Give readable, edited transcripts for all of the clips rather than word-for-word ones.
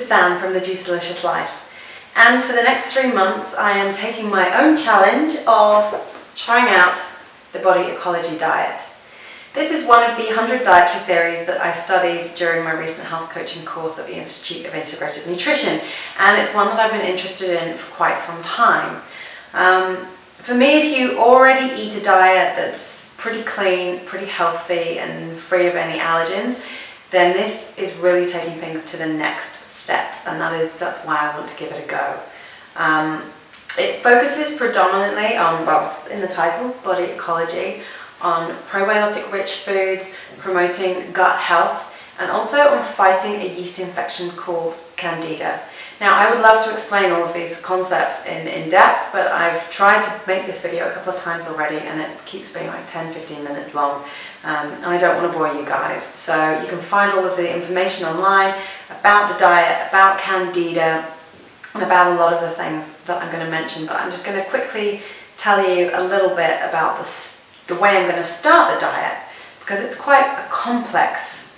is Sam from the Juicilicious Life, and for the next 3 months I am taking my own challenge of trying out the Body Ecology Diet. This is one of the 100 dietary theories that I studied during my recent health coaching course at the Institute of Integrative Nutrition, and it's one that I've been interested in for quite some time. For me, if you already eat a diet that's pretty clean, pretty healthy and free of any allergens, then this is really taking things to the next step, and that's why I want to give it a go. It focuses predominantly on, well, it's in the title, Body Ecology, on probiotic-rich foods, promoting gut health, and also on fighting a yeast infection called Candida. Now, I would love to explain all of these concepts in depth, but I've tried to make this video a couple of times already, and it keeps being like 10-15 minutes long, and I don't want to bore you guys. So you can find all of the information online about the diet, about Candida, and about a lot of the things that I'm going to mention, but I'm just going to quickly tell you a little bit about the way I'm going to start the diet, because it's quite a complex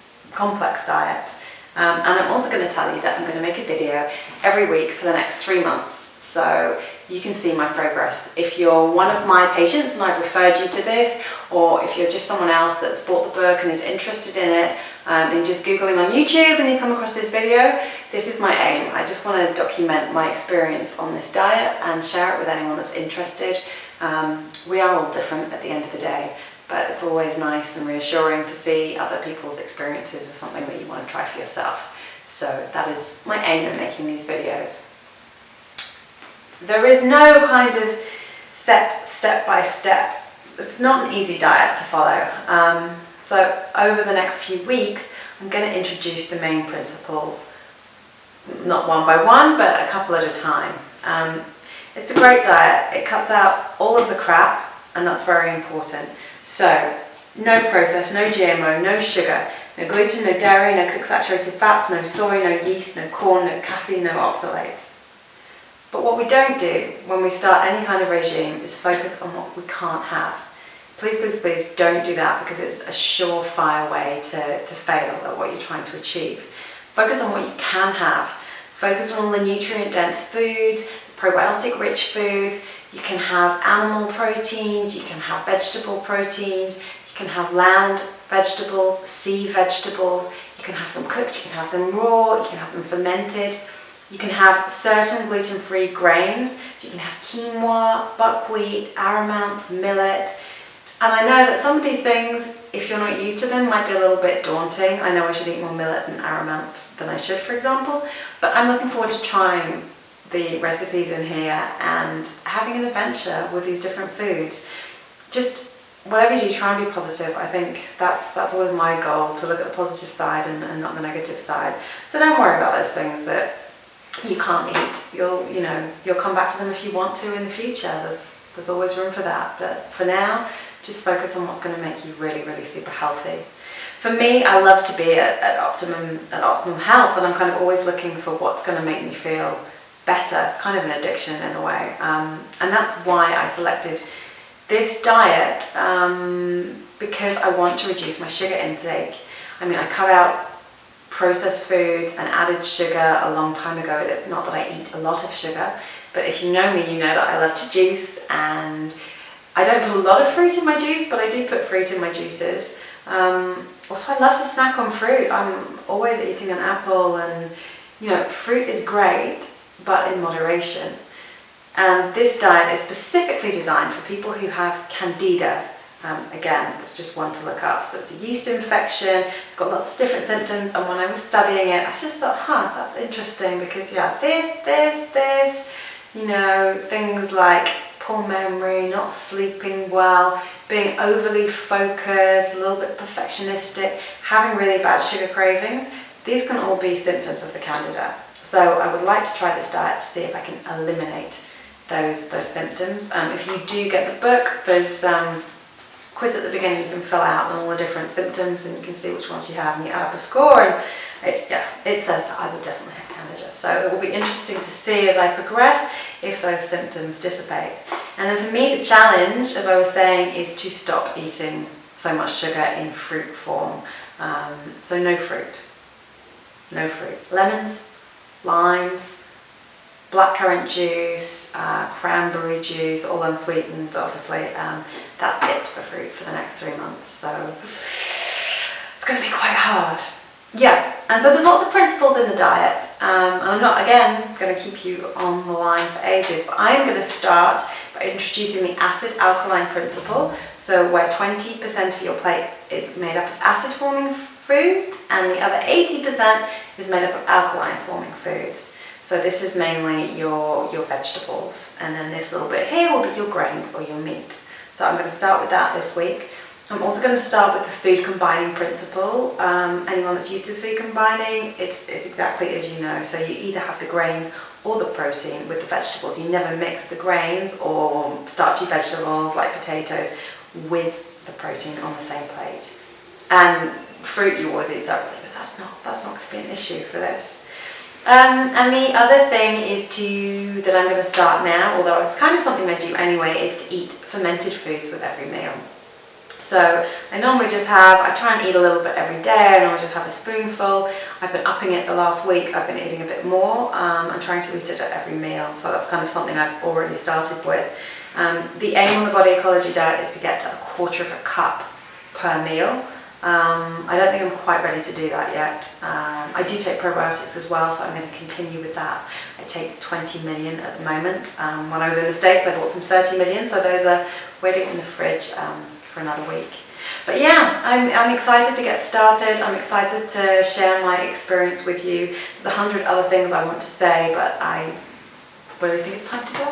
diet. And I'm also going to tell you that I'm going to make a video every week for the next 3 months, so you can see my progress. If you're one of my patients and I've referred you to this, or if you're just someone else that's bought the book and is interested in it, and just Googling on YouTube and you come across this video, this is my aim. I just want to document my experience on this diet and share it with anyone that's interested. We are all different at the end of the day, but it's always nice and reassuring to see other people's experiences of something that you want to try for yourself. So that is my aim in making these videos. There is no kind of set step-by-step. It's not an easy diet to follow. So over the next few weeks, I'm going to introduce the main principles, not one by one, but a couple at a time. It's a great diet. It cuts out all of the crap, and that's very important. So, no processed, no GMO, no sugar, no gluten, no dairy, no cooked saturated fats, no soy, no yeast, no corn, no caffeine, no oxalates. But what we don't do when we start any kind of regime is focus on what we can't have. Please, please, please don't do that, because it's a surefire way to fail at what you're trying to achieve. Focus on what you can have. Focus on the nutrient-dense foods, probiotic-rich foods. You can have animal proteins, you can have vegetable proteins, you can have land vegetables, sea vegetables, you can have them cooked, you can have them raw, you can have them fermented. You can have certain gluten-free grains, so you can have quinoa, buckwheat, amaranth, millet. And I know that some of these things, if you're not used to them, might be a little bit daunting. I know I should eat more millet and amaranth than I should, for example, but I'm looking forward to trying the recipes in here and having an adventure with these different foods. Just whatever you do, try and be positive. I think that's always my goal, to look at the positive side and not the negative side. So don't worry about those things that you can't eat. You'll come back to them if you want to in the future. There's always room for that. But for now, just focus on what's going to make you really, really super healthy. For me, I love to be at optimum health, and I'm kind of always looking for what's going to make me feel better. It's kind of an addiction in a way, and that's why I selected this diet, because I want to reduce my sugar intake. I mean, I cut out processed foods and added sugar a long time ago. It's not that I eat a lot of sugar, but if you know me, you know that I love to juice, and I don't put a lot of fruit in my juice, but I do put fruit in my juices. Also, I love to snack on fruit. I'm always eating an apple, and fruit is great, but in moderation. And this diet is specifically designed for people who have Candida. Again, that's just one to look up. So it's a yeast infection. It's got lots of different symptoms, and when I was studying it, I just thought, that's interesting, because this, things like poor memory, not sleeping well, being overly focused, a little bit perfectionistic, having really bad sugar cravings, these can all be symptoms of the Candida. So I would like to try this diet to see if I can eliminate those symptoms. If you do get the book, there's quiz at the beginning you can fill out on all the different symptoms, and you can see which ones you have, and you add up a score, and it says that I would definitely have Candida. So it will be interesting to see as I progress if those symptoms dissipate. And then for me, the challenge, as I was saying, is to stop eating so much sugar in fruit form. So no fruit. Lemons, limes, blackcurrant juice, cranberry juice, all unsweetened obviously. That's it for fruit for the next 3 months, so it's going to be quite hard. Yeah, and so there's lots of principles in the diet, and I'm not, again, going to keep you on the line for ages, but I am going to start by introducing the acid-alkaline principle, so where 20% of your plate is made up of acid-forming food, and the other 80% is made up of alkaline-forming foods. So this is mainly your vegetables, and then this little bit here will be your grains or your meat. So I'm going to start with that this week. I'm also going to start with the food combining principle. Anyone that's used to food combining, it's exactly as you know. So you either have the grains or the protein with the vegetables. You never mix the grains or starchy vegetables like potatoes with the protein on the same plate. And fruit you always eat separately, but that's not going to be an issue for this. And the other thing that I'm going to start now, although it's kind of something I do anyway, is to eat fermented foods with every meal. So I normally I try and eat a little bit every day. I normally just have a spoonful. I've been upping it the last week. I've been eating a bit more and trying to eat it at every meal. So that's kind of something I've already started with. The aim on the Body Ecology Diet is to get to 1/4 of a cup per meal. I don't think I'm quite ready to do that yet. I do take probiotics as well, so I'm going to continue with that. I take 20 million at the moment. When I was in the States, I bought some 30 million, so those are waiting in the fridge for another week. But yeah, I'm excited to get started. I'm excited to share my experience with you. There's 100 other things I want to say, but I really think it's time to go.